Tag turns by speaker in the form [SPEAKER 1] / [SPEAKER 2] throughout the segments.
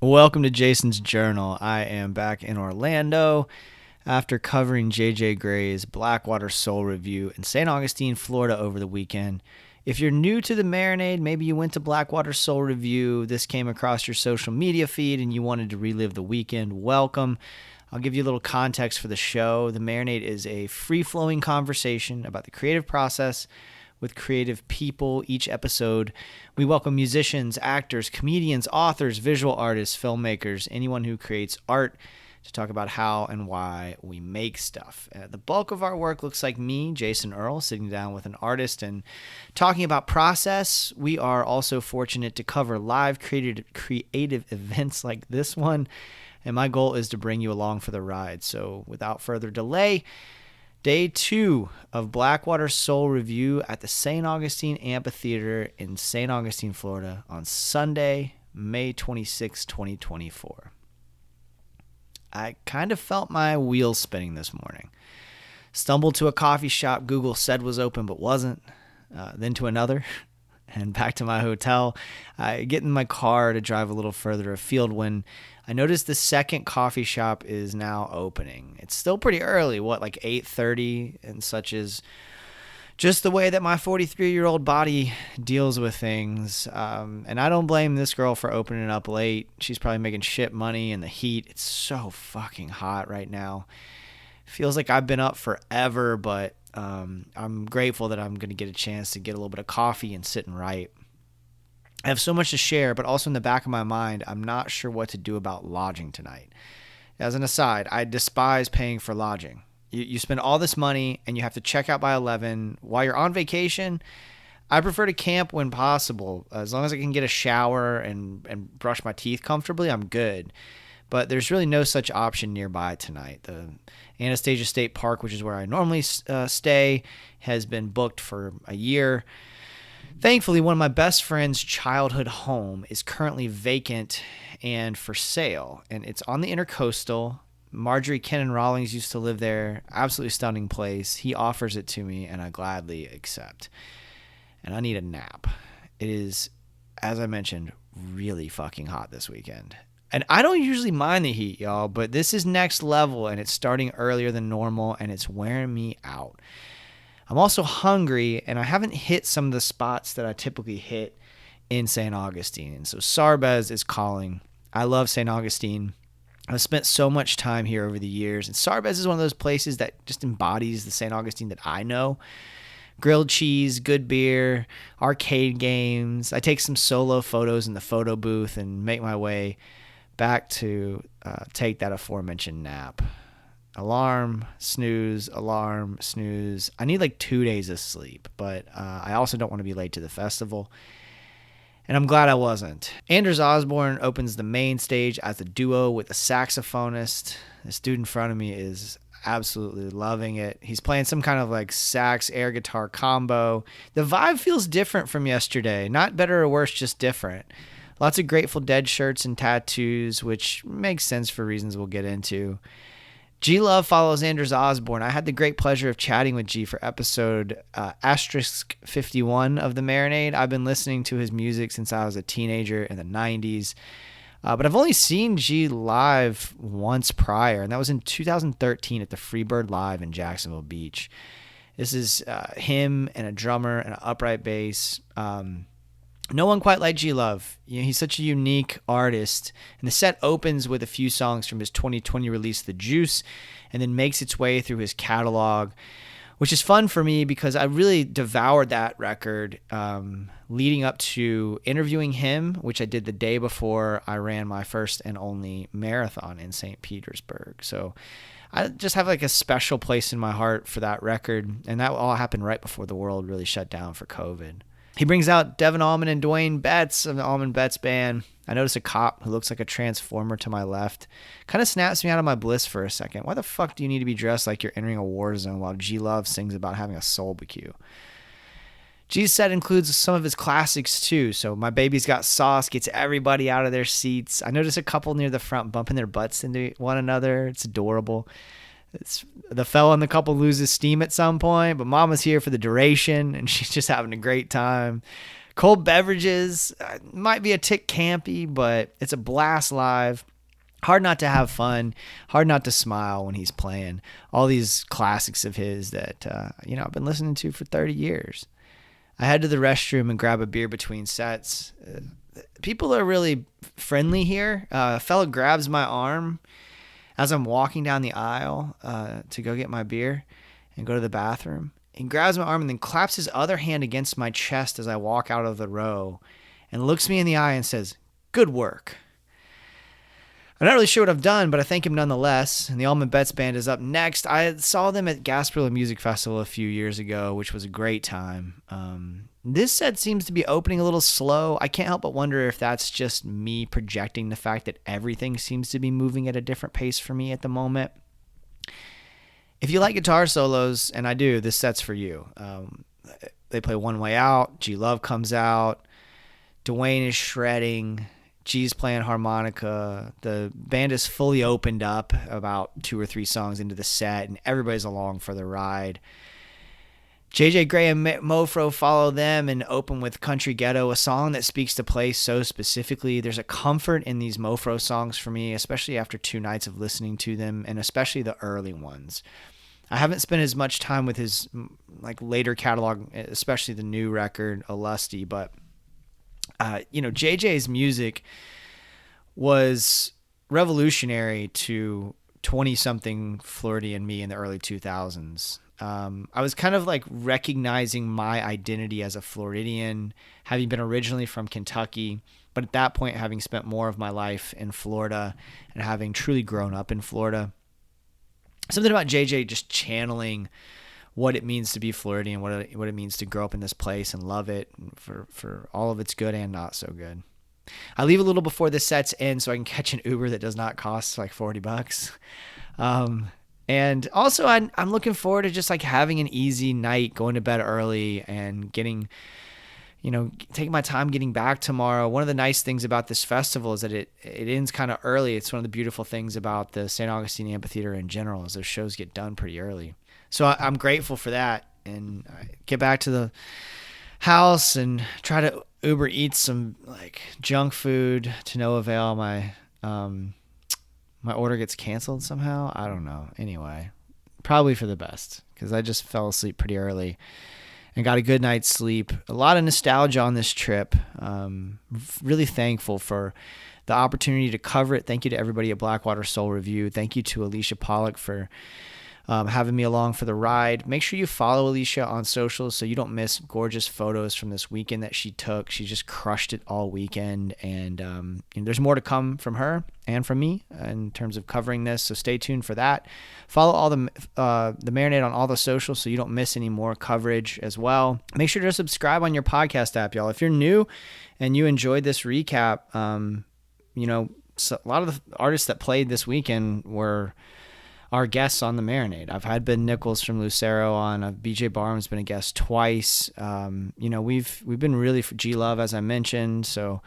[SPEAKER 1] Welcome to Jason's Journal. I am back in Orlando after covering J.J. Gray's Blackwater Soul Revue in St. Augustine, Florida over the weekend. If you're new to the Marinade, maybe you went to Blackwater Soul Revue, this came across your social media feed, and you wanted to relive the weekend, welcome. I'll give you a little context for the show. The Marinade is a free-flowing conversation about the creative process with creative people. Each episode, we welcome musicians, actors, comedians, authors, visual artists, filmmakers, anyone who creates art to talk about how and why we make stuff. The bulk of our work looks like me, Jason Earl, sitting down with an artist and talking about process. We are also fortunate to cover live creative events like this one, and my goal is to bring you along for the ride. So without further delay, Day 2 of Blackwater Soul Revue at the St. Augustine Amphitheatre in St. Augustine, Florida on Sunday, May 26, 2024. I kind of felt my wheels spinning this morning. Stumbled to a coffee shop Google said was open but wasn't, then to another, and back to my hotel. I get in my car to drive a little further afield when I noticed the second coffee shop is now opening. It's still pretty early, like 8:30, and such is just the way that my 43-year-old body deals with things. And I don't blame this girl for opening up late. She's probably making shit money in the heat. It's so fucking hot right now. Feels like I've been up forever, but I'm grateful that I'm going to get a chance to get a little bit of coffee and sit and write. I have so much to share, but also in the back of my mind, I'm not sure what to do about lodging tonight. As an aside, I despise paying for lodging. You spend all this money and you have to check out by 11. While you're on vacation, I prefer to camp when possible. As long as I can get a shower and brush my teeth comfortably, I'm good. But there's really no such option nearby tonight. The Anastasia State Park, which is where I normally stay, has been booked for a year. Thankfully, one of my best friend's childhood home is currently vacant and for sale, and it's on the Intercoastal. Marjorie Kennan Rawlings used to live there. Absolutely stunning place. He offers it to me, and I gladly accept. And I need a nap. It is, as I mentioned, really fucking hot this weekend. And I don't usually mind the heat, y'all, but this is next level, and it's starting earlier than normal, and it's wearing me out. I'm also hungry, and I haven't hit some of the spots that I typically hit in St. Augustine. And so Sarbez is calling. I love St. Augustine. I've spent so much time here over the years, and Sarbez is one of those places that just embodies the St. Augustine that I know. Grilled cheese, good beer, arcade games. I take some solo photos in the photo booth and make my way back to take that aforementioned nap. Alarm, snooze, alarm, snooze. I need like 2 days of sleep, but I also don't want to be late to the festival. And I'm glad I wasn't. Anders Osborne opens the main stage as a duo with a saxophonist. This dude in front of me is absolutely loving it. He's playing some kind of like sax air guitar combo. The vibe feels different from yesterday. Not better or worse, just different. Lots of Grateful Dead shirts and tattoos, which makes sense for reasons we'll get into. G Love follows Anders Osborne. I had the great pleasure of chatting with G for episode asterisk 51 of the Marinade. I've been listening to his music since I was a teenager in the 90s. But I've only seen G live once prior, and that was in 2013 at the Freebird Live in Jacksonville Beach. This is him and a drummer and an upright bass. No one quite like G Love. He's such a unique artist. And the set opens with a few songs from his 2020 release, The Juice, and then makes its way through his catalog, which is fun for me because I really devoured that record leading up to interviewing him, which I did the day before I ran my first and only marathon in St. Petersburg. So I just have like a special place in my heart for that record, and that all happened right before the world really shut down for COVID. He brings out Devin Allman and Dwayne Betts of the Allman Betts Band. I notice a cop who looks like a transformer to my left. Kind of snaps me out of my bliss for a second. Why the fuck do you need to be dressed like you're entering a war zone while G Love sings about having a soul barbecue? G's set includes some of his classics too. So My Baby's Got Sauce gets everybody out of their seats. I notice a couple near the front bumping their butts into one another. It's adorable. The fella in the couple loses steam at some point, but Mama's here for the duration, and she's just having a great time. Cold beverages might be a tick campy, but it's a blast live. Hard not to have fun, hard not to smile when he's playing all these classics of his that, I've been listening to for 30 years. I head to the restroom and grab a beer between sets. People are really friendly here. A fella grabs my arm as I'm walking down the aisle to go get my beer and go to the bathroom. He grabs my arm and then claps his other hand against my chest as I walk out of the row and looks me in the eye and says, "Good work." I'm not really sure what I've done, but I thank him nonetheless. And the Allman Betts Band is up next. I saw them at Gasparilla Music Festival a few years ago, which was a great time. This set seems to be opening a little slow. I can't help but wonder if that's just me projecting the fact that everything seems to be moving at a different pace for me at the moment. If you like guitar solos, and I do, this set's for you. They play One Way Out. G Love comes out. Dwayne is shredding. G's playing harmonica. The band is fully opened up about 2 or 3 songs into the set, and everybody's along for the ride. JJ Gray and Mofro follow them and open with Country Ghetto, a song that speaks to place so specifically. There's a comfort in these Mofro songs for me, especially after 2 nights of listening to them, and especially the early ones. I haven't spent as much time with his later catalog, especially the new record, Augustine, but JJ's music was revolutionary to 20-something Floridian me in the early 2000s. I was kind of recognizing my identity as a Floridian, having been originally from Kentucky, but at that point having spent more of my life in Florida and having truly grown up in Florida. Something about JJ just channeling what it means to be Floridian, what it means to grow up in this place and love it for all of its good and not so good. I leave a little before the sets end so I can catch an Uber that does not cost $40. And also I'm looking forward to just having an easy night, going to bed early and taking my time getting back tomorrow. One of the nice things about this festival is that it ends kind of early. It's one of the beautiful things about the St. Augustine Amphitheatre in general is those shows get done pretty early. So I'm grateful for that, and I get back to the house and try to Uber eat some junk food to no avail. My order gets canceled somehow. I don't know. Anyway, probably for the best because I just fell asleep pretty early and got a good night's sleep. A lot of nostalgia on this trip. Really thankful for the opportunity to cover it. Thank you to everybody at Blackwater Soul Revue. Thank you to Alicia Pollock for having me along for the ride. Make sure you follow Alicia on socials so you don't miss gorgeous photos from this weekend that she took. She just crushed it all weekend, and there's more to come from her and from me in terms of covering this, so stay tuned for that. Follow all the Marinade on all the socials so you don't miss any more coverage as well. Make sure to subscribe on your podcast app, y'all. If you're new and you enjoyed this recap, so a lot of the artists that played this weekend were our guests on the Marinade. I've had Ben Nichols from Lucero on. BJ Barham's been a guest twice. We've been really for G Love, as I mentioned. So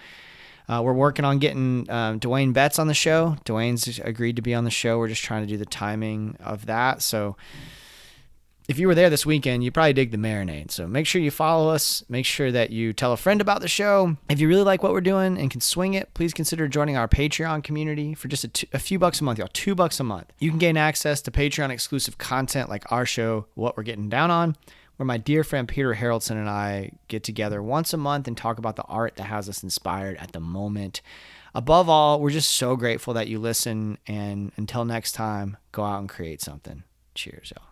[SPEAKER 1] we're working on getting Dwayne Betts on the show. Dwayne's agreed to be on the show. We're just trying to do the timing of that. So if you were there this weekend, you probably dig the Marinade. So make sure you follow us. Make sure that you tell a friend about the show. If you really like what we're doing and can swing it, please consider joining our Patreon community for just a few bucks a month, y'all. $2 a month. You can gain access to Patreon exclusive content like our show, What We're Getting Down On, where my dear friend Peter Haraldson and I get together once a month and talk about the art that has us inspired at the moment. Above all, we're just so grateful that you listen. And until next time, go out and create something. Cheers, y'all.